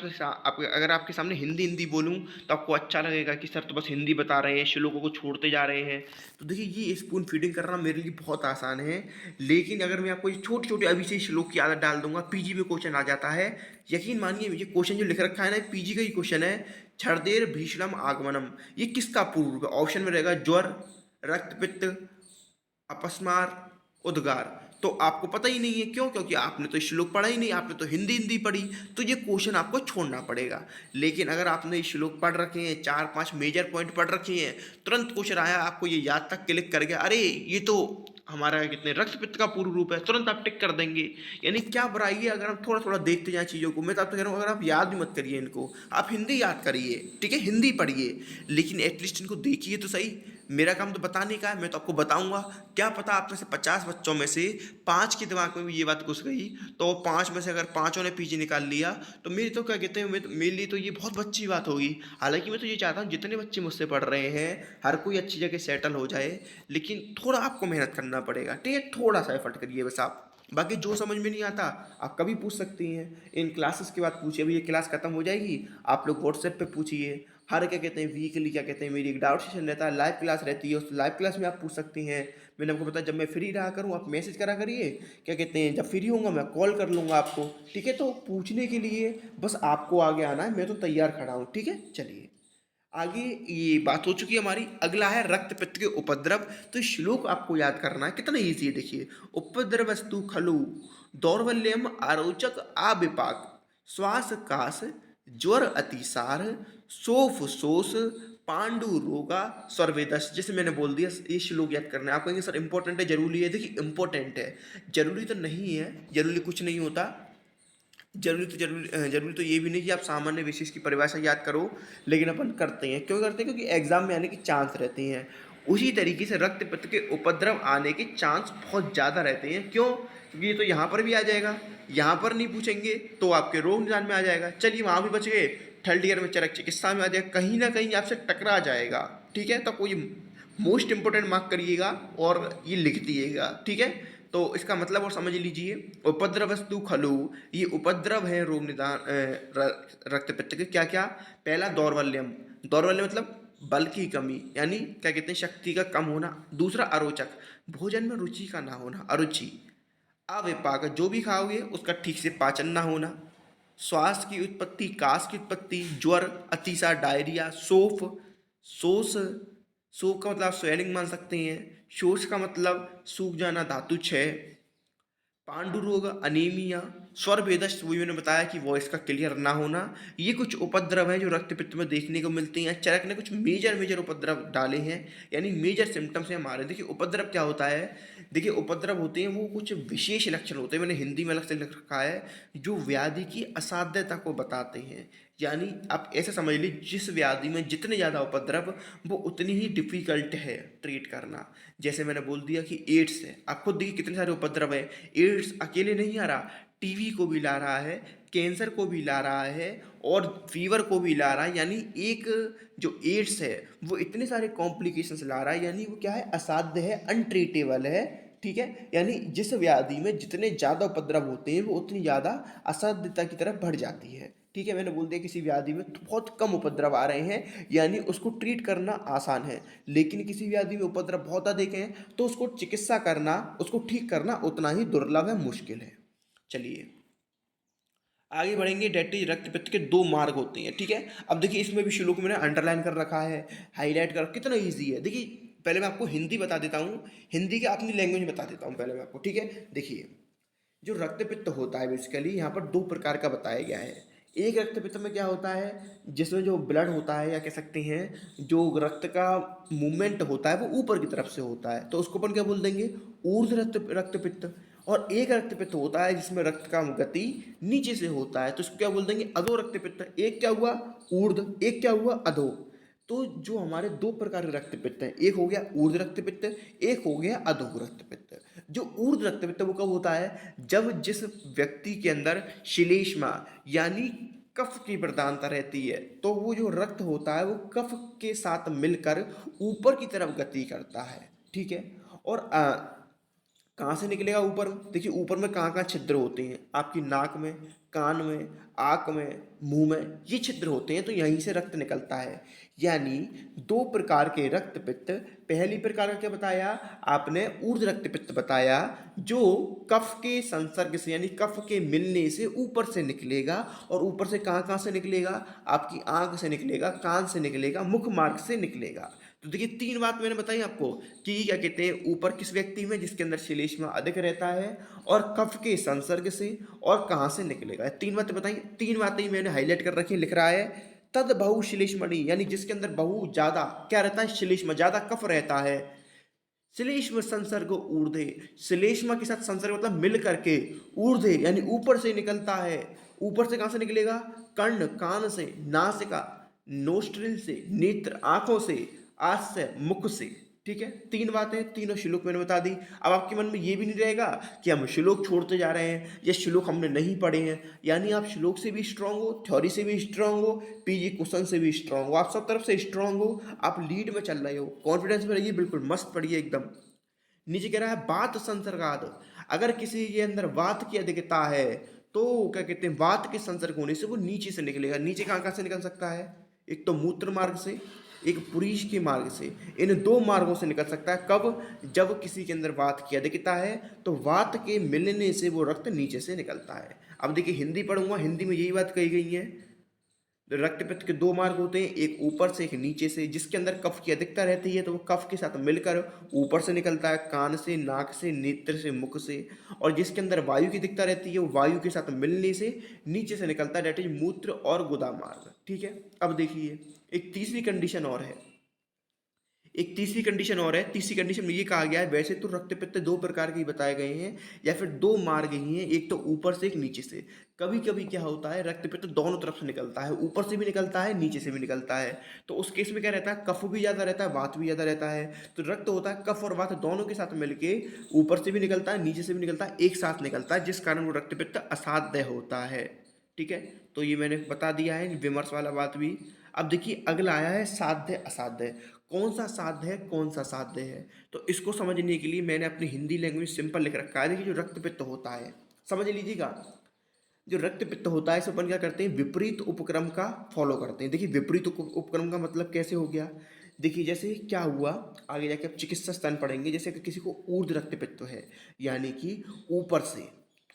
अगर आपके सामने हिंदी बोलूं तो आपको अच्छा लगेगा कि सर तो बस हिंदी बता रहे हैं, श्लोकों को छोड़ते जा रहे हैं। तो देखिए ये स्पून फीडिंग करना मेरे लिए बहुत आसान है, लेकिन अगर मैं आपको ये छोटे छोटे अभी से श्लोक की आदत डाल दूंगा, पीजी में क्वेश्चन आ जाता है। यकीन मानिए ये क्वेश्चन जो लिख रखा है ना, पीजी का ही क्वेश्चन है। छर्देर भीषणम आगमनम, ये किसका पूर्व रूप है? ऑप्शन में रहेगा ज्वर, रक्त पित्त, अपस्मार, उद्गार। तो आपको पता ही नहीं है, क्यों? क्योंकि आपने तो श्लोक पढ़ा ही नहीं, आपने तो हिंदी पढ़ी, तो ये क्वेश्चन आपको छोड़ना पड़ेगा। लेकिन अगर आपने श्लोक पढ़ रखे हैं, 4-5 मेजर पॉइंट पढ़ रखे हैं, तुरंत क्वेश्चन आया, आपको ये याद तक क्लिक कर गया, अरे ये तो हमारा कितने रक्त पित्त का पूर्व रूप है, तुरंत आप टिक कर देंगे। यानी क्या बुराई है अगर आप थोड़ा थोड़ा देखते जाए चीज़ों को। मैं तो आपको कह रहा हूँ, अगर आप याद भी मत करिए इनको, आप हिंदी याद करिए, ठीक है, हिंदी पढ़िए, लेकिन एटलीस्ट इनको देखिए तो सही। मेरा काम तो बताने का है, मैं तो आपको बताऊंगा। क्या पता आप में से 50 बच्चों में से 5 के दिमाग में भी ये बात घुस गई, तो 5 में से अगर 5 ने पीजी निकाल लिया तो मेरी तो क्या कहते हैं, मेरे लिए तो ये बहुत अच्छी बात होगी। हालांकि मैं तो ये चाहता हूँ जितने बच्चे मुझसे पढ़ रहे हैं हर कोई अच्छी जगह सेटल हो जाए, लेकिन थोड़ा आपको मेहनत करना पड़ेगा, ठीक है, थोड़ा सा एफर्ट करिए बस आप। बाकी जो समझ में नहीं आता आप कभी पूछ सकती हैं, इन क्लासेस के बाद पूछिए। अभी ये क्लास खत्म हो जाएगी, आप लोग व्हाट्सएप पे पूछिए। हर क्या कहते हैं वीकली, क्या कहते हैं, मेरी एक डाउट सेशन रहता है, लाइव क्लास रहती है, उस लाइव क्लास में आप पूछ सकती हैं। मैंने आपको बताया जब मैं फ्री रहा करूँ आप मैसेज करा करिए, क्या कहते हैं, जब फ्री होऊंगा मैं कॉल कर लूँगा आपको, ठीक है। तो पूछने के लिए बस आपको आगे आना है, मैं तो तैयार खड़ा हूँ, ठीक है। चलिए आगे, ये बात हो चुकी है हमारी। अगला है रक्त पित्त के उपद्रव। तो ये श्लोक आपको याद करना है, कितना ईजी है। देखिए, उपद्रवस्तु खलु दौर्बल्यम आरोचक आविपाक श्वास कास ज्वर अतिसार सोफ शोष पांडु रोगा स्वर्वेदस। जैसे मैंने बोल दिया, ये श्लोक याद करना है। आप कहेंगे सर इंपॉर्टेंट है, जरूरी है। देखिए इंपॉर्टेंट है, जरूरी तो नहीं है, जरूरी कुछ नहीं होता। जरूरी तो ये भी नहीं कि आप सामान्य विशेष की परिभाषा याद करो, लेकिन अपन करते हैं। क्यों करते हैं? क्योंकि एग्जाम में आने की चांस रहती हैं। उसी तरीके से रक्त पित्त के उपद्रव आने के चांस बहुत ज़्यादा रहते हैं। क्यों? क्योंकि ये तो यहाँ पर भी आ जाएगा, यहाँ पर नहीं पूछेंगे तो आपके रोग निदान में आ जाएगा, चलिए वहाँ भी बच गए, थर्ड ईयर में चरक चिकित्सा में आ जाएगा, कहीं ना कहीं आपसे टकरा जाएगा, ठीक है। तो कोई मोस्ट इंपोर्टेंट मार्क करिएगा और ये लिख दिएगा, ठीक है। तो इसका मतलब और समझ लीजिए, उपद्रवस्तु खलु, ये उपद्रव है रोग निदान रक्त पित्त के। क्या क्या? पहला दौर्बल्यम, दौर्बल्य मतलब बल की कमी, यानी क्या कहते हैं, शक्ति का कम होना। दूसरा अरोचक, भोजन में रुचि का ना होना, अरुचि। अविपाक, जो भी खाओगे उसका ठीक से पाचन ना होना। श्वास की उत्पत्ति, कास की उत्पत्ति, ज्वर, अतिसार, डायरिया, सोफ, शोष, शोफ का मतलब स्वेलिंग मान सकते हैं, शोष का मतलब सूख जाना, धातु क्षय, पांडु रोग, अनीमिया, स्वर भेदस, वही मैंने बताया कि वॉइस का क्लियर ना होना। ये कुछ उपद्रव हैं जो रक्त पित्त में देखने को मिलते हैं। चरक ने कुछ मेजर उपद्रव डाले हैं, यानी मेजर सिम्टम्स हैं हमारे। देखिए उपद्रव क्या होता है, देखिए उपद्रव होते हैं वो कुछ विशेष लक्षण होते हैं, मैंने हिंदी में अलग से लिख रखा है, जो व्याधि की असाध्यता को बताते हैं। यानी आप ऐसे समझ लीजिए, जिस व्याधि में जितने ज़्यादा उपद्रव वो उतनी ही डिफिकल्ट है ट्रीट करना। जैसे मैंने बोल दिया कि एड्स है, आप खुद देखिए कितने सारे उपद्रव है। एड्स अकेले नहीं आ रहा, टीवी को भी ला रहा है, कैंसर को भी ला रहा है और फीवर को भी ला रहा है। यानी एक जो एड्स है वो इतने सारे कॉम्प्लिकेशंस ला रहा है, यानी वो क्या है, असाध्य है, अनट्रीटेबल है, ठीक है। यानी जिस व्याधि में जितने ज़्यादा उपद्रव होते हैं वो उतनी ज़्यादा असाध्यता की तरफ बढ़ जाती है, ठीक है। मैंने बोल दिया किसी व्याधि में तो बहुत कम उपद्रव आ रहे हैं, यानी उसको ट्रीट करना आसान है। लेकिन किसी व्याधि में उपद्रव बहुत अधिक है तो उसको चिकित्सा करना, उसको ठीक करना उतना ही दुर्लभ है, मुश्किल है। चलिए आगे बढ़ेंगे। डेट इज रक्त पित्त के दो मार्ग होते हैं, ठीक है। अब देखिए इसमें भी श्लोक मैंने अंडरलाइन कर रखा है, हाईलाइट कर, कितना ईजी है। देखिए पहले मैं आपको हिंदी बता देता हूँ, हिंदी के अपनी लैंग्वेज में बता देता हूँ पहले मैं आपको, ठीक है। देखिए जो रक्तपित्त होता है बेसिकली यहाँ पर दो प्रकार का बताया गया है। एक रक्तपित्त में क्या होता है, जिसमें जो ब्लड होता है या कह सकते हैं जो रक्त का मूवमेंट होता है वो ऊपर की तरफ से होता है, तो उसको अपन क्या बोल देंगे, ऊर्ध्व रक्तपित्त। और एक रक्तपित्त होता है जिसमें रक्त का गति नीचे से होता है, तो इसको क्या बोल देंगे, अधो रक्तपित्त। एक क्या हुआ ऊर्ध्व, एक क्या हुआ अधो। तो जो हमारे दो प्रकार के रक्तपित्त हैं, एक हो गया ऊर्ध्व रक्तपित्त, एक हो गया अधो रक्तपित्त। जो ऊर्ध्व रक्तपित्त वो कब होता है, जब जिस व्यक्ति के अंदर श्लेष्मा यानी कफ की प्रधानता रहती है, तो वो जो रक्त होता है वो कफ के साथ मिलकर ऊपर की तरफ गति करता है, ठीक है। और कहाँ से निकलेगा ऊपर, देखिए ऊपर में कहाँ कहाँ छिद्र होते हैं, आपकी नाक में, कान में, आँख में, मुंह में, ये छिद्र होते हैं, तो यहीं से रक्त निकलता है। यानी दो प्रकार के रक्त पित्त, पहली प्रकार का क्या बताया आपने, ऊर्ध्व रक्त पित्त बताया, जो कफ के संसर्ग से यानी कफ के मिलने से ऊपर से निकलेगा। और ऊपर से कहाँ कहाँ से निकलेगा, आपकी आँख से निकलेगा, कान से निकलेगा, मुख मार्ग से निकलेगा। तो देखिए तीन बात मैंने बताई आपको कि क्या कहते हैं, ऊपर किस व्यक्ति में जिसके अंदर श्लेष्मा अधिक रहता है, और कफ के संसर्ग से, और कहाँ से निकलेगा, तीन बातें बताई। तीन बातें ही मैंने हाईलाइट कर रखी, लिख रहा है तद बहु श्लेष्मणि, यानी जिसके अंदर बहु ज्यादा क्या रहता है, श्लेष्मा ज्यादा कफ रहता है। श्लेष्म संसर्ग ऊर्ध्वे, श्लेष्मा के साथ संसर्ग मतलब मिल करके ऊर्ध्वे यानी ऊपर से निकलता है। ऊपर से कहां से निकलेगा, कर्ण कान से, नासिका नोस्ट्रिल से, नेत्र आंखों से, आस्य मुख से, ठीक है। तीन बातें, तीनों श्लोक मैंने बता दी। अब आपके मन में ये भी नहीं रहेगा कि हम श्लोक छोड़ते जा रहे हैं या श्लोक हमने नहीं पढ़े हैं, यानी आप श्लोक से भी स्ट्रांग हो, थ्योरी से भी स्ट्रांग हो, पीजी क्वेश्चन से भी स्ट्रांग हो, आप सब तरफ से स्ट्रांग हो, आप लीड में चल रहे हो, कॉन्फिडेंस में रहिए, बिल्कुल मस्त पढ़िए एकदम। नीचे कह रहा है वात संसर्गाद, अगर किसी के अंदर वात की अधिकता है तो क्या कहते हैं, वात के संसर्ग होने से वो नीचे से निकलेगा। नीचे कहाँ कहाँ से निकल सकता है, एक तो मूत्र मार्ग से, एक पुरीश के मार्ग से, इन दो मार्गों से निकल सकता है। कब, जब किसी के अंदर वात की अधिकता है तो वात के मिलने से वो रक्त नीचे से निकलता है। अब देखिए हिंदी पढ़ूंगा, हिंदी में यही बात कही गई है। रक्तपित्त के दो मार्ग होते हैं, एक ऊपर से एक नीचे से। जिसके अंदर कफ की अधिकता रहती है तो वो कफ के साथ मिलकर ऊपर से निकलता है, कान से, नाक से, नेत्र से, मुख से। और जिसके अंदर वायु की अधिकता रहती है वो वायु के साथ मिलने से नीचे से निकलता है, डेट इज मूत्र और गुदा मार्ग, ठीक है। अब देखिए एक तीसरी कंडीशन और है, एक तीसरी कंडीशन और है। तीसरी कंडीशन में ये कहा गया है, वैसे तो रक्त पित्त दो प्रकार के ही बताए गए हैं या फिर दो मार्ग ही हैं, एक तो ऊपर से एक नीचे से। कभी कभी क्या होता है, रक्त पित्त दोनों तरफ से निकलता है, ऊपर से भी निकलता है, नीचे से भी निकलता है। तो उस केस में क्या रहता है, कफ भी ज्यादा रहता है, वात भी ज्यादा रहता है। तो रक्त होता है कफ और वात दोनों के साथ मिलके ऊपर से भी निकलता है, नीचे से भी निकलता है, एक साथ निकलता है, जिस कारण वो रक्त पित्त असाध्य होता है, ठीक है। तो ये मैंने बता दिया है विमर्श वाला बात भी। अब देखिए अगला आया है साध्य असाध्य। कौन सा साध्य है, कौन सा साध्य है, तो इसको समझने के लिए मैंने अपनी हिंदी लैंग्वेज सिंपल लिख रखा है। देखिए जो रक्तपित्त होता है, समझ लीजिएगा, जो रक्तपित्त होता है इसे अपन क्या करते हैं, विपरीत उपक्रम का फॉलो करते हैं। देखिए विपरीत उपक्रम का मतलब कैसे हो गया, देखिए जैसे क्या हुआ, आगे जाके आप चिकित्सा स्थान पढ़ेंगे। जैसे कि किसी को ऊर्ध्व रक्तपित्त है, यानी कि ऊपर से,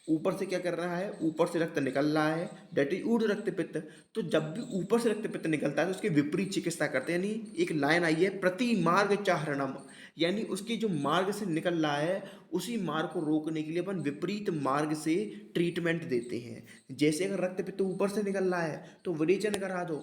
ऊपर से क्या कर रहा है, ऊपर से रक्त निकल रहा है, डेट इज ऊर्ध्व रक्तपित्त। तो जब भी ऊपर से रक्तपित्त निकलता है तो उसकी विपरीत चिकित्सा करते हैं। यानी एक लाइन आई है, प्रति मार्ग चाहरणम, यानी उसके जो मार्ग से निकल रहा है उसी मार्ग को रोकने के लिए अपन विपरीत मार्ग से ट्रीटमेंट देते हैं। जैसे अगर रक्तपित्त ऊपर से निकल रहा है तो विरेचन करा दो,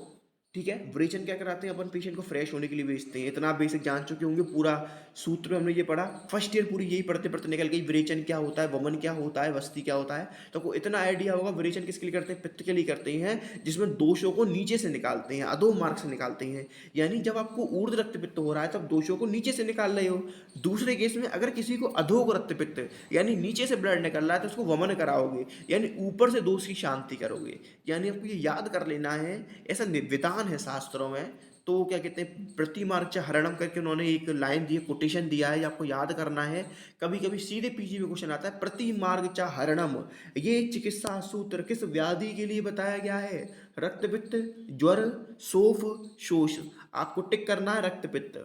ठीक है। विरेचन क्या कराते हैं अपन, पेशेंट को फ्रेश होने के लिए भेजते हैं। इतना आप बेसिक जान चुके होंगे, पूरा सूत्र में हमने ये पढ़ा, फर्स्ट ईयर पूरी यही पढ़ते पढ़ते निकल गई, विरेचन क्या होता है, वमन क्या होता है, वस्ती क्या होता है। तो को इतना आइडिया होगा विरेचन किसके लिए करते हैं, पित्त के लिए करते हैं, जिसमें दोषों को नीचे से निकालते हैं, अधो मार्ग से निकालते हैं। यानी जब आपको ऊर्ध्व रक्तपित्त हो रहा है तब दोषों को नीचे से निकाल रहे हो। दूसरे केस में अगर किसी को अधोग रक्तपित्त यानी नीचे से ब्लड निकल रहा है तो उसको वमन कराओगे, यानी ऊपर से दोष की शांति करोगे। यानी आपको ये याद कर लेना है, ऐसा विधान है शास्त्रों में। तो क्या कहते हैं, प्रतिमार्ग च हरणम करके उन्होंने एक लाइन दी है, कोटेशन दिया है, आपको याद करना है। कभी कभी सीधे पीजी में क्वेश्चन आता है, प्रतिमार्ग च हरणम, ये चिकित्सा सूत्र किस व्याधि के लिए बताया गया है, रक्तपित्त, ज्वर, सोफ, शोष। आपको टिक करना है रक्तपित्त,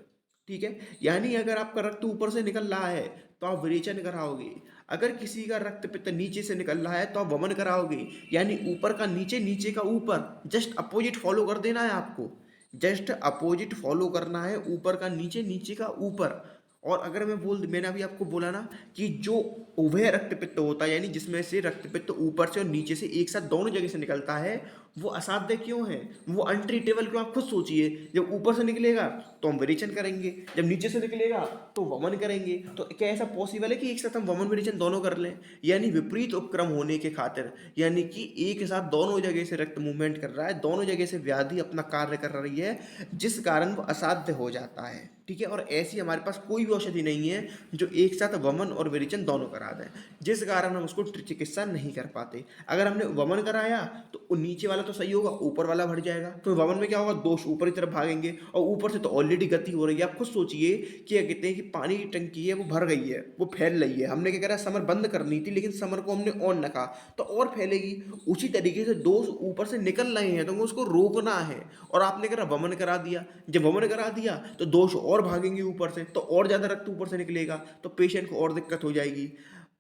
ठीक है। यानी अगर आपका रक्त ऊपर से निकल रहा है तो आप विरेचन कराओगे, अगर किसी का रक्त पित्त नीचे से निकल रहा है तो आप वमन कराओगे। यानी ऊपर का नीचे, नीचे का ऊपर, जस्ट अपोजिट फॉलो कर देना है आपको, जस्ट अपोजिट फॉलो करना है, ऊपर का नीचे, नीचे का ऊपर। और अगर मैंने अभी आपको बोला ना कि जो उभय रक्तपित्त होता है, यानी जिसमें से रक्तपित्त ऊपर से और नीचे से एक साथ दोनों जगह से निकलता है, वो असाध्य क्यों है, वो अनट्रीटेबल क्यों? आप खुद सोचिए, जब ऊपर से निकलेगा तो हम विरेचन करेंगे, जब नीचे से निकलेगा तो वमन करेंगे। तो क्या ऐसा पॉसिबल है कि एक साथ हम वमन विरेचन दोनों कर लें? यानी विपरीत उपक्रम होने के खातिर, यानी कि एक साथ दोनों जगह से रक्त मूवमेंट कर रहा है, दोनों जगह से व्याधि अपना कार्य कर रही है, जिस कारण वो असाध्य हो जाता है। ठीक है। और ऐसी हमारे पास कोई भी औषधि नहीं है जो एक साथ वमन और विरेचन दोनों करा दें, जिस कारण हम उसको चिकित्सा नहीं कर पाते। अगर हमने वमन कराया तो वो नीचे वाला तो सही होगा, ऊपर वाला भर जाएगा। तो वमन में क्या होगा, दोष ऊपर की तरफ भागेंगे, और ऊपर से तो ऑलरेडी गति हो रही है। आप खुद सोचिए कि क्या कहते हैं कि पानी की टंकी है, वो भर गई है, वो फैल रही है, हमने क्या करा, समर बंद करनी थी, लेकिन समर को हमने ऑन रखा तो और फैलेगी। उसी तरीके से दोष ऊपर से निकल रहे हैं तो हमें उसको रोकना है, और आपने करा वमन करा दिया। जब वमन करा दिया तो दोष और भागेंगे ऊपर से, तो और ज्यादा रक्त ऊपर से निकलेगा, तो पेशेंट को और दिक्कत हो जाएगी।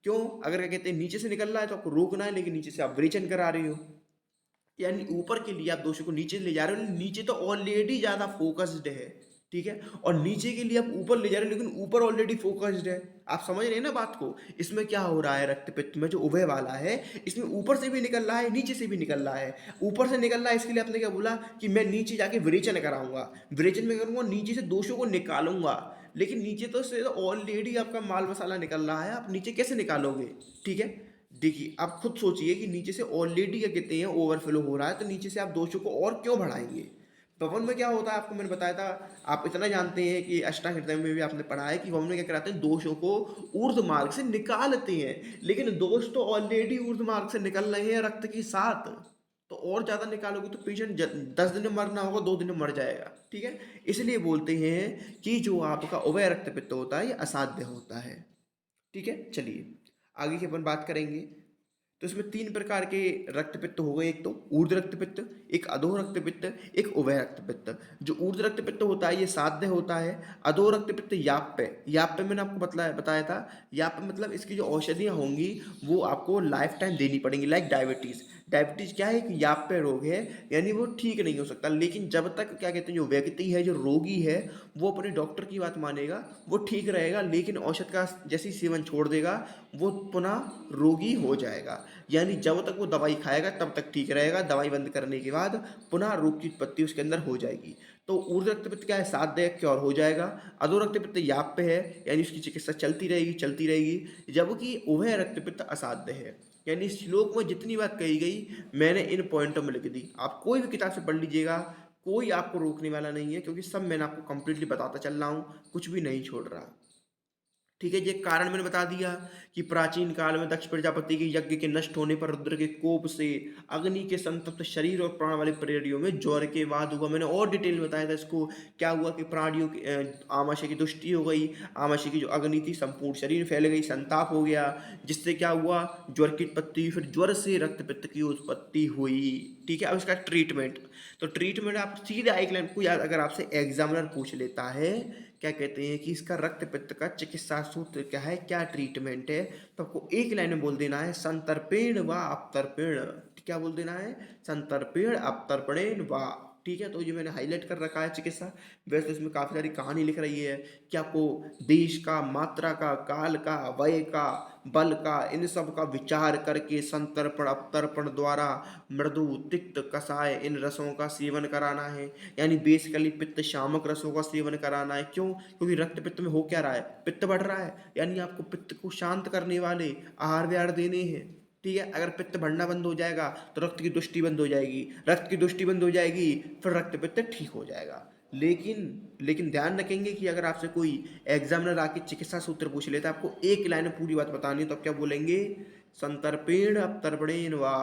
क्यों? अगर क्या कहते हैं नीचे से निकल रहा है तो आपको रोकना है, लेकिन नीचे से आप विरेचन करा रहे हो, यानी ऊपर के लिए आप दोषों को नीचे ले जा रहे हो, नीचे तो ऑलरेडी ज्यादा फोकस्ड है। ठीक है। और नीचे के लिए आप ऊपर ले जा रहे हो, लेकिन ऊपर ऑलरेडी फोकस्ड है। आप समझ रहे हैं ना बात को? इसमें क्या हो रहा है, रक्तपित्त में जो उभय वाला है, इसमें ऊपर से भी निकल रहा है, नीचे से भी निकल रहा है। ऊपर से निकल रहा है, इसके लिए आपने क्या बोला कि मैं नीचे जाके विरेचन कराऊंगा, विरेचन में करूंगा, नीचे से दोषों को निकालूंगा। लेकिन नीचे तो से ऑलरेडी आपका माल मसाला निकल रहा है, आप नीचे कैसे निकालोगे? ठीक है। देखिए, आप खुद सोचिए कि नीचे से ऑलरेडी क्या कहते हैं ओवरफ्लो हो रहा है, तो नीचे से आप दोषों को और क्यों बढ़ाएंगे? पवन में क्या होता है, आपको मैंने बताया था, आप इतना जानते हैं कि अष्टांग हृदय में भी आपने पढ़ा है कि पवन में क्या कराते हैं, दोषों को ऊर्ध्व मार्ग से निकालते हैं, लेकिन दोष तो ऑलरेडी ऊर्ध्व मार्ग से निकल रहे हैं रक्त के साथ। तो और ज्यादा निकालोगे तो पेशेंट 10 दिन में मरना होगा, 2 दिन में मर जाएगा। ठीक है। इसलिए बोलते हैं कि जो आपका उभय रक्तपित्त होता है ये असाध्य होता है। ठीक है। चलिए आगे की अपन बात करेंगे। तो इसमें 3 प्रकार के रक्तपित्त हो गए, एक तो ऊर्ध्व रक्तपित्त, एक अधो रक्तपित्त, एक उभय रक्तपित्त। जो ऊर्ध्व रक्तपित्त होता है ये साध्य होता है। अधो रक्तपित्त याप्य, याप्य मैंने आपको बताया था। याप्य मतलब इसकी जो औषधियाँ होंगी वो आपको लाइफ टाइम देनी पड़ेंगी, लाइक डायबिटीज। डायबिटीज क्या है, एक याप्य रोग है, यानी वो ठीक नहीं हो सकता, लेकिन जब तक क्या कहते हैं जो व्यक्ति है, जो रोगी है, वो अपने डॉक्टर की बात मानेगा, वो ठीक रहेगा, लेकिन औषध का जैसे ही सेवन छोड़ देगा वो पुनः रोगी हो जाएगा। यानी जब तक वो दवाई खाएगा तब तक ठीक रहेगा, दवाई बंद करने के बाद पुनः रोग की उत्पत्ति उसके अंदर हो जाएगी। तो ऊर्ध्व रक्तपित्त क्या है, साध्य क्योर हो जाएगा। अधो रक्तपित्त याप्य है, यानी उसकी चिकित्सा चलती रहेगी, चलती रहेगी। जबकि उभय रक्तपित्त असाध्य है। यानी इस श्लोक में जितनी बात कही गई मैंने इन पॉइंटों में लिख दी, आप कोई भी किताब से पढ़ लीजिएगा, कोई आपको रोकने वाला नहीं है, क्योंकि सब मैंने आपको कंप्लीटली बताता चल रहा हूँ, कुछ भी नहीं छोड़ रहा। ठीक है। ये कारण मैंने बता दिया कि प्राचीन काल में दक्ष प्रजापति के यज्ञ के नष्ट होने पर रुद्र के कोप से अग्नि के संतप्त शरीर और प्राण वाले प्राणियों में ज्वर के बाद हुआ। मैंने और डिटेल में बताया था इसको, क्या हुआ कि प्राणियों की आमाशय की दुष्टि हो गई, आमाशय की जो अग्नि थी संपूर्ण शरीर फैल गई, संताप हो गया, जिससे क्या हुआ, ज्वर की उत्पत्ति हुई, फिर ज्वर से रक्तपित्त की उत्पत्ति हुई। ठीक है। अब इसका ट्रीटमेंट, तो ट्रीटमेंट आप सीधा एक लाइन को याद, अगर आपसे एग्जामिनर पूछ लेता है क्या कहते हैं कि इसका रक्त पित्त का चिकित्सा सूत्र क्या है, क्या ट्रीटमेंट है, तो आपको एक लाइन में बोल देना है, संतर्पेण व अपतर्पेण। क्या बोल देना है, संतर्पेण अपतर्पणेन व। ठीक है। तो ये मैंने हाईलाइट कर रखा है चिकित्सा। वैसे इसमें काफी सारी कहानी लिख रही है कि आपको देश का, मात्रा का, काल का, वय का, बल का, इन सब का विचार करके संतर्पण अपतर्पण द्वारा मृदु, तिक्त, कषाय इन रसों का सेवन कराना है। यानी बेसिकली पित्त शामक रसों का सेवन कराना है। क्यों? क्योंकि रक्त पित्त में हो क्या रहा है, पित्त बढ़ रहा है, यानी आपको पित्त को शांत करने वाले आहार विहार देने हैं। ठीक है। अगर पित्त बढ़ना बंद हो जाएगा तो रक्त की दुष्टि बंद हो जाएगी, रक्त की दुष्टि बंद हो जाएगी, फिर रक्त पित्त ठीक हो जाएगा। लेकिन ध्यान रखेंगे कि अगर आपसे कोई एग्जामिनर आके चिकित्सा सूत्र पूछ लेता है, आपको एक लाइन में पूरी बात बतानी है, तो आप क्या बोलेंगे, संतर्पेण अपतर्पणेन वा।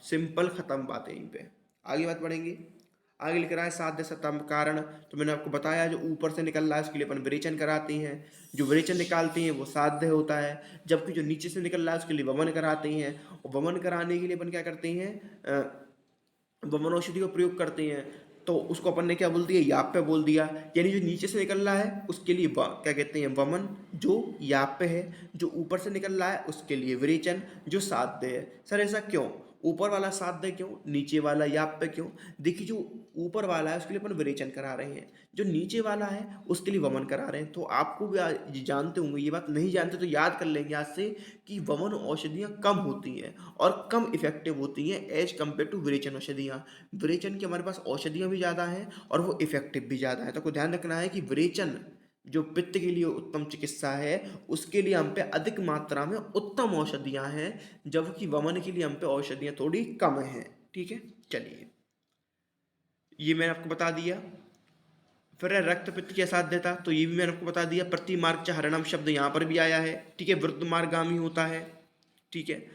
सिंपल, खत्म बात है यहीं पे। आगे बात बढ़ेंगे। आगे लिख रहा है साध्य सतम कारण, तो मैंने आपको बताया जो ऊपर से निकल रहा है उसके लिए अपन विरेचन कराते हैं, जो विरेचन निकालते हैं वो साध्य होता है। जबकि जो नीचे से निकल रहा है उसके लिए वमन कराते हैं, और वमन कराने के लिए अपन क्या करते हैं, वमन औषधि का प्रयोग करते हैं। तो उसको अपन ने क्या बोल दिया, याप्य बोल दिया। यानी जो नीचे से निकल रहा है उसके लिए क्या कहते हैं, वमन। जो याप्य है, जो ऊपर से निकल रहा है उसके लिए विरेचन, जो साध्य है। सर ऐसा क्यों, ऊपर वाला साध्य क्यों, नीचे वाला याप्य क्यों? देखिए जो ऊपर वाला है उसके लिए अपन विरेचन करा रहे हैं, जो नीचे वाला है उसके लिए वमन करा रहे हैं। तो आपको भी जानते होंगे ये बात, नहीं जानते तो याद कर लेंगे आज से कि वमन औषधियाँ कम होती हैं और कम इफेक्टिव होती हैं एज कम्पेयर टू विरेचन औषधियाँ। विरेचन की हमारे पास औषधियाँ भी ज़्यादा हैं और वो इफेक्टिव भी ज़्यादा है। तो आपको ध्यान रखना है कि विरेचन जो पित्त के लिए उत्तम चिकित्सा है उसके लिए हम पे अधिक मात्रा में उत्तम औषधियाँ हैं, जबकि वमन के लिए हम पे औषधियाँ थोड़ी कम हैं। ठीक है, चलिए ये मैंने आपको बता दिया। फिर है रक्त पित्त की असाध्यता, तो ये भी मैंने आपको बता दिया। प्रतिमार्ग च हरणम शब्द यहाँ पर भी आया है। ठीक है, वृद्ध मार्गामी होता है। ठीक है,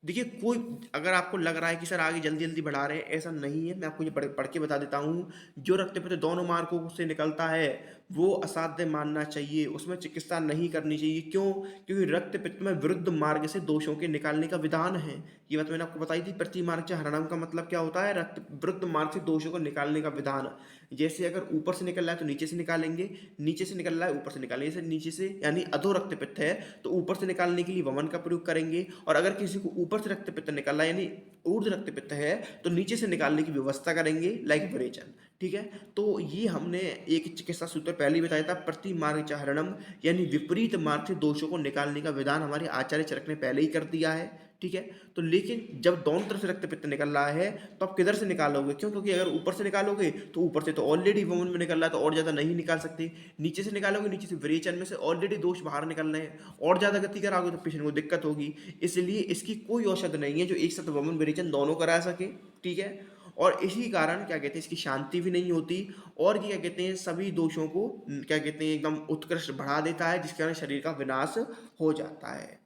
देखिए कोई अगर आपको लग रहा है कि सर आगे जल्दी जल्दी बढ़ा रहे हैं, ऐसा नहीं है। मैं आपको ये पढ़ के बता देता हूँ। जो रक्तपित दोनों मार्गों से निकलता है वो असाध्य मानना चाहिए, उसमें चिकित्सा नहीं करनी चाहिए। क्यों? क्योंकि रक्तपित्त में विरुद्ध मार्ग से दोषों के निकालने का विधान है। ये बात मैंने आपको बताई थी। प्रति मार्ग से हरणम का मतलब क्या होता है, रक्त विरुद्ध मार्ग से दोषों को निकालने का विधान। जैसे अगर ऊपर से निकल रहा है तो नीचे से निकालेंगे, नीचे से निकल रहा है ऊपर से निकालेंगे। जैसे नीचे से यानी अधो रक्तपित्त है तो ऊपर से निकालने के लिए वमन का प्रयोग करेंगे, और अगर किसी को ऊपर से रक्तपित्त निकल रहा है यानी ऊर्ध्व रक्तपित्त है तो नीचे से निकालने की व्यवस्था करेंगे, लाइक विरेचन। ठीक है, तो ये हमने एक चिकित्सा सूत्र पहले ही बताया था, प्रति मार्ग च हरणम, यानी विपरीत मार्ग से दोषों को निकालने का विधान हमारे आचार्य चरक ने पहले ही कर दिया है। ठीक है, तो लेकिन जब दोनों तरफ से रक्तपित्त निकल रहा है तो आप किधर से निकालोगे? क्यों? क्योंकि अगर ऊपर से निकालोगे तो ऊपर से तो ऑलरेडी वमन में निकल रहा है तो और ज़्यादा नहीं निकाल सकते। नीचे से निकालोगे, नीचे से विरेचन में से ऑलरेडी दोष बाहर निकल रहे हैं, और ज़्यादा गति कराओगे तो पेशेंट को दिक्कत होगी। इसलिए इसकी कोई औषध नहीं है जो एक साथ वमन विरेचन दोनों करा सके। ठीक है, और इसी कारण क्या कहते हैं, इसकी शांति भी नहीं होती, और क्या कहते हैं सभी दोषों को क्या कहते हैं एकदम उत्कृष्ट बढ़ा देता है, जिसके कारण शरीर का विनाश हो जाता है।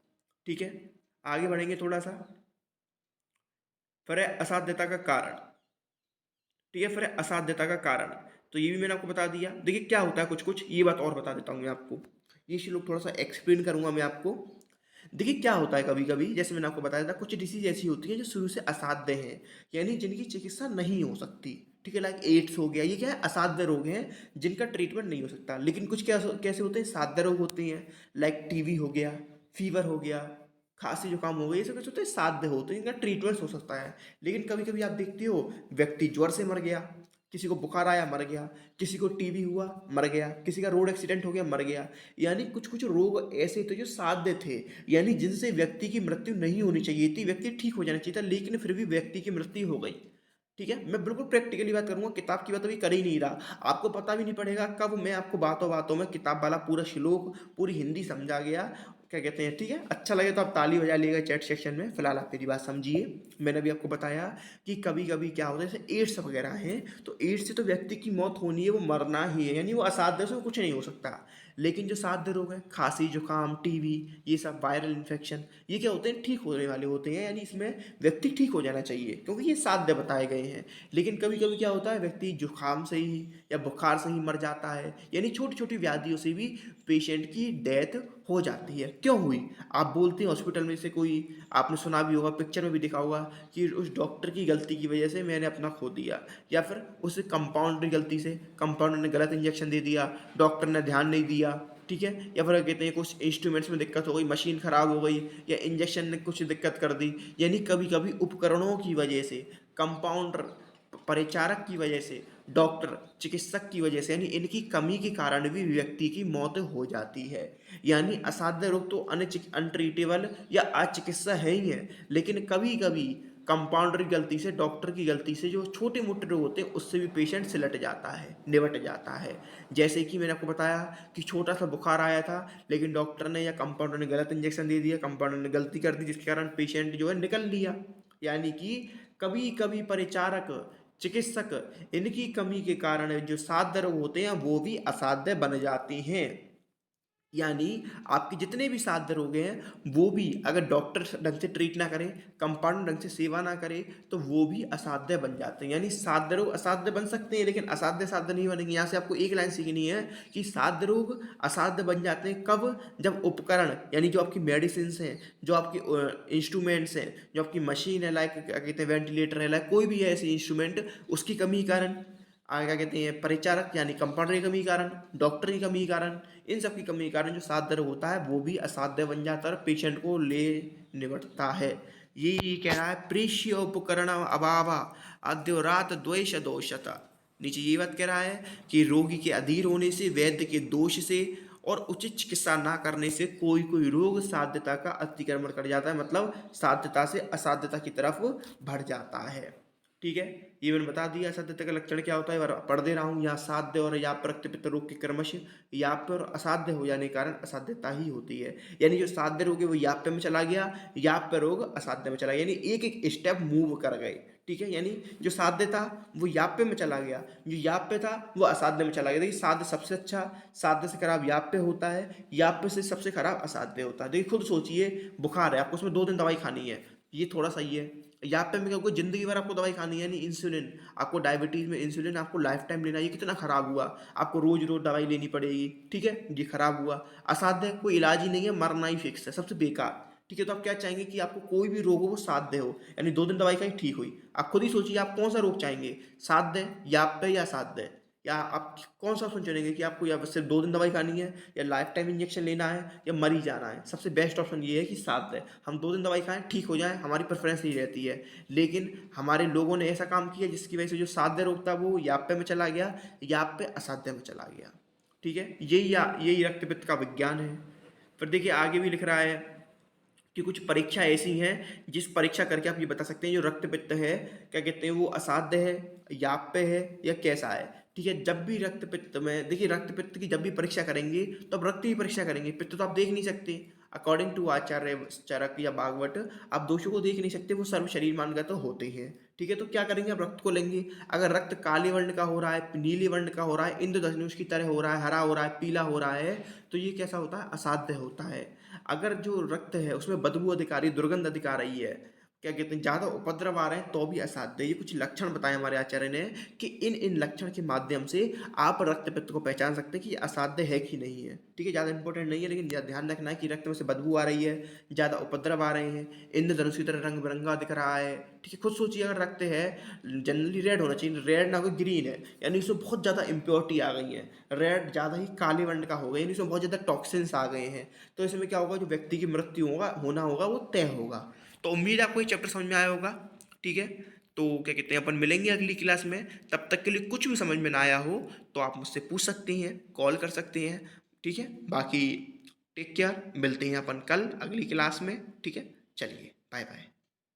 ठीक है, आगे बढ़ेंगे थोड़ा सा। फिर है असाध्यता का कारण। ठीक है, फिर है असाध्यता का कारण, तो ये भी मैंने आपको बता दिया। देखिए क्या होता है, कुछ कुछ ये बात और बता देता हूँ मैं आपको, ये श्लोक थोड़ा सा एक्सप्लेन करूंगा मैं आपको। देखिए क्या होता है, कभी कभी जैसे मैंने आपको बताया था कुछ डिसीज ऐसी होती है जो शुरू से असाध्य हैं, यानी जिनकी चिकित्सा नहीं हो सकती। ठीक है, लाइक एड्स हो गया, ये क्या है, असाध्य रोग हैं जिनका ट्रीटमेंट नहीं हो सकता। लेकिन कुछ क्या कैसे होते हैं, साध्य रोग होते हैं, लाइक टीबी हो गया, फीवर हो गया, खांसी जुकाम हो गई, ये सब कैसे होते हैं, साध्य होते हैं, इनका ट्रीटमेंट हो सकता है। लेकिन कभी कभी आप देखते हो व्यक्ति ज्वर से मर गया, किसी को बुखार आया मर गया, किसी को टीबी हुआ मर गया, किसी का रोड एक्सीडेंट हो गया मर गया। यानी कुछ कुछ रोग ऐसे थे जो साध्य थे, यानी जिनसे व्यक्ति की मृत्यु नहीं होनी चाहिए थी, व्यक्ति ठीक हो जाना चाहिए था, लेकिन फिर भी व्यक्ति की मृत्यु हो गई। ठीक है, मैं बिल्कुल प्रैक्टिकली बात करूंगा, किताब की बात अभी कर ही नहीं रहा। आपको पता भी नहीं पड़ेगा कब मैं आपको बातों बातों में किताब वाला पूरा श्लोक पूरी हिंदी समझा गया, क्या कहते हैं। ठीक है, अच्छा लगे तो आप ताली बजा लीजिएगा चैट सेक्शन में। फिलहाल आप मेरी बात समझिए। मैंने भी आपको बताया कि कभी कभी क्या होता है, जैसे एड्स वगैरह हैं, तो एड्स से तो व्यक्ति की मौत होनी है, वो मरना ही है, यानी वो असाध्य से कुछ नहीं हो सकता। लेकिन जो साध्य रोग हैं, खांसी जुकाम टीबी, ये सब वायरल इन्फेक्शन, ये क्या होते हैं, ठीक होने वाले होते हैं, यानी इसमें व्यक्ति ठीक हो जाना चाहिए क्योंकि ये साध्य बताए गए हैं। लेकिन कभी कभी क्या होता है, व्यक्ति जुकाम से ही या बुखार से ही मर जाता है, यानी छोटी छोटी व्याधियों से भी पेशेंट की डेथ हो जाती है। क्यों हुई? आप बोलते हैं हॉस्पिटल में से कोई, आपने सुना भी होगा, पिक्चर में भी देखा होगा कि उस डॉक्टर की गलती की वजह से मैंने अपना खो दिया, या फिर उस कंपाउंडर की गलती से, कंपाउंडर ने गलत इंजेक्शन दे दिया, डॉक्टर ने ध्यान नहीं दिया। ठीक है, या फिर कहते हैं कुछ इंस्ट्रूमेंट्स में दिक्कत हो गई, मशीन खराब हो गई, या इंजेक्शन ने कुछ दिक्कत कर दी। यानी कभी कभी उपकरणों की वजह से, कंपाउंडर परिचारक की वजह से, डॉक्टर चिकित्सक की वजह से, यानी इनकी कमी के कारण भी व्यक्ति की मौत हो जाती है। यानी असाध्य रोग तो अनट्रीटेबल या अचिकित्सा है ही है, लेकिन कभी कभी कंपाउंडर की गलती से, डॉक्टर की गलती से जो छोटे मोटे रोग होते हैं उससे भी पेशेंट सिलट जाता है, निपट जाता है। जैसे कि मैंने आपको बताया कि छोटा सा बुखार आया था, लेकिन डॉक्टर ने या कंपाउंडर ने गलत इंजेक्शन दे दिया, कंपाउंडर ने गलती कर दी, जिसके कारण पेशेंट जो है निकल लिया। यानी कि कभी कभी परिचारक, चिकित्सक, इनकी कमी के कारण जो साध्य रोग होते हैं वो भी असाध्य बन जाते हैं। यानी आपके जितने भी साध्य रोग हैं वो भी अगर डॉक्टर ढंग से ट्रीट ना करे, कंपाउंड ढंग से सेवा ना करे, तो वो भी असाध्य बन जाते हैं। यानी साध्य रोग असाध्य बन सकते हैं, लेकिन असाध्य साध्य नहीं बनेंगे। यहाँ से आपको एक लाइन सीखनी है कि साध्य रोग असाध्य बन जाते हैं कब, जब उपकरण यानी जो आपकी मेडिसिन हैं, जो आपके इंस्ट्रूमेंट्स हैं, जो आपकी मशीन है, लाइक क्या कहते हैं वेंटिलेटर है, लाइक कोई भी है ऐसी इंस्ट्रूमेंट, उसकी कमी के कारण आगे क्या कहते हैं, परिचारक यानी कंपाउंडर की कमी के कारण, डॉक्टर की कमी के कारण, इन सब की कमी के कारण जो साध्य रोग होता है वो भी असाध्य बन जाता है और पेशेंट को ले निपटता है। ये कह रहा है प्रेष्य उपकरण अभाव अद्योरात द्वेष दोषता। नीचे ये बात कह रहा है कि रोगी के अधीर होने से, वैद्य के दोष से और उचित चिकित्सा ना करने से कोई कोई रोग साध्यता का अतिक्रमण कर जाता है, मतलब साध्यता से असाध्यता की तरफ बढ़ जाता है। ठीक है, ये मैंने बता दिया असाध्यता का लक्षण क्या होता है, पढ़ दे रहा हूँ। यहाँ साध्य और याप रक्त पित्त रोग के क्रमश याप्य और असाध्य हो जाने के कारण असाध्यता ही होती है। यानी जो साध्य रोग है वो याप्य में चला गया, याप्य रोग असाध्य में चला गया, यानी एक एक स्टेप मूव कर गए। ठीक है, यानी जो साध्य था वो याप्य में चला गया, जो याप्य था वो असाध्य में चला गया। देखिए साध्य सबसे अच्छा, साध्य से खराब याप्य होता है, याप्य से सबसे खराब असाध्य होता है। देखिए खुद सोचिए, बुखार है आपको, उसमें 2 दिन दवाई खानी है, ये थोड़ा सही है। याप्य में क्या होगा, जिंदगी भर आपको दवाई खानी है, यानी इंसुलिन, आपको डायबिटीज में इंसुलिन आपको लाइफ टाइम लेना है, ये कितना खराब हुआ, आपको रोज रोज दवाई लेनी पड़ेगी। ठीक है, ये खराब हुआ। असाध्य कोई इलाज ही नहीं है, मरना ही फिक्स है, सबसे बेकार। ठीक है, तो आप क्या चाहेंगे कि आपको कोई भी रोग हो वो साध्य हो, यानी 2 दिन दवाई खाई ठीक हुई। आप खुद ही सोचिए आप कौन सा रोग चाहेंगे, साध्य, याप्य या असाध्य, या आप कौन सा ऑप्शन चुनेंगे कि आपको या सिर्फ 2 दिन दवाई खानी है, या लाइफ टाइम इंजेक्शन लेना है, या मर ही जाना है। सबसे बेस्ट ऑप्शन ये है कि साध्य, हम 2 दिन दवाई खाएं ठीक हो जाए, हमारी प्रेफरेंस ही रहती है। लेकिन हमारे लोगों ने ऐसा काम किया जिसकी वजह से जो साध्य रोग था वो याप्य में चला गया, याप्य असाध्य में चला गया। ठीक है, यही रक्त पित्त का विज्ञान है। फिर देखिए आगे भी लिख रहा है कि कुछ परीक्षा ऐसी हैं जिस परीक्षा करके आप ये बता सकते हैं जो रक्त पित्त है, क्या कहते हैं, वो असाध्य है, याप्य है या कैसा है। ठीक है, जब भी रक्त पित्त में, देखिए रक्त पित्त की जब भी परीक्षा करेंगे तो अब रक्त की परीक्षा करेंगे, पित्त तो आप देख नहीं सकते। अकॉर्डिंग टू आचार्य चरक या भागवत, आप दोषों को देख नहीं सकते, वो सर्व शरीर मानकर तो होते हैं। ठीक है, तो क्या करेंगे, आप रक्त को लेंगे। अगर रक्त काले वर्ण का हो रहा है, नीले वर्ण का हो रहा है, इंद्रधनुष की तरह हो रहा है, हरा हो रहा है, पीला हो रहा है, तो ये कैसा होता है, असाध्य होता है। अगर जो रक्त है उसमें बदबू अधिक आ रही है, दुर्गंध अधिक आ रही है, क्या कहते हैं, ज़्यादा उपद्रव आ रहे हैं, तो भी असाध्य। ये कुछ लक्षण बताए हमारे आचार्य ने कि इन इन लक्षण के माध्यम से आप रक्त पित्त को पहचान सकते हैं कि ये असाध्य है कि नहीं है। ठीक है, ज़्यादा इंपॉर्टेंट नहीं है, लेकिन ध्यान रखना है कि रक्त में से बदबू आ रही है, ज़्यादा उपद्रव आ रहे हैं, इंद्रधनुष की तरह रंग बिरंगा दिख रहा है। ठीक है, खुद सोचिए अगर रक्त है, जनरली रेड होना चाहिए, रेड ना हो ग्रीन है, यानी इसमें बहुत ज़्यादा इम्प्योरिटी आ गई है। रेड ज़्यादा ही काले वर्ण का हो गया, यानी इसमें बहुत ज़्यादा टॉक्सिन्स आ गए हैं। तो इसमें क्या होगा, जो व्यक्ति की मृत्यु होना होगा वो तय होगा। तो उम्मीद है आपको ये चैप्टर समझ में आया होगा। ठीक है, तो क्या कहते हैं, अपन मिलेंगे अगली क्लास में। तब तक के लिए कुछ भी समझ में ना आया हो तो आप मुझसे पूछ सकते हैं, कॉल कर सकते हैं। ठीक है, बाकी टेक केयर, मिलते हैं अपन कल अगली क्लास में। ठीक है, चलिए बाय बाय।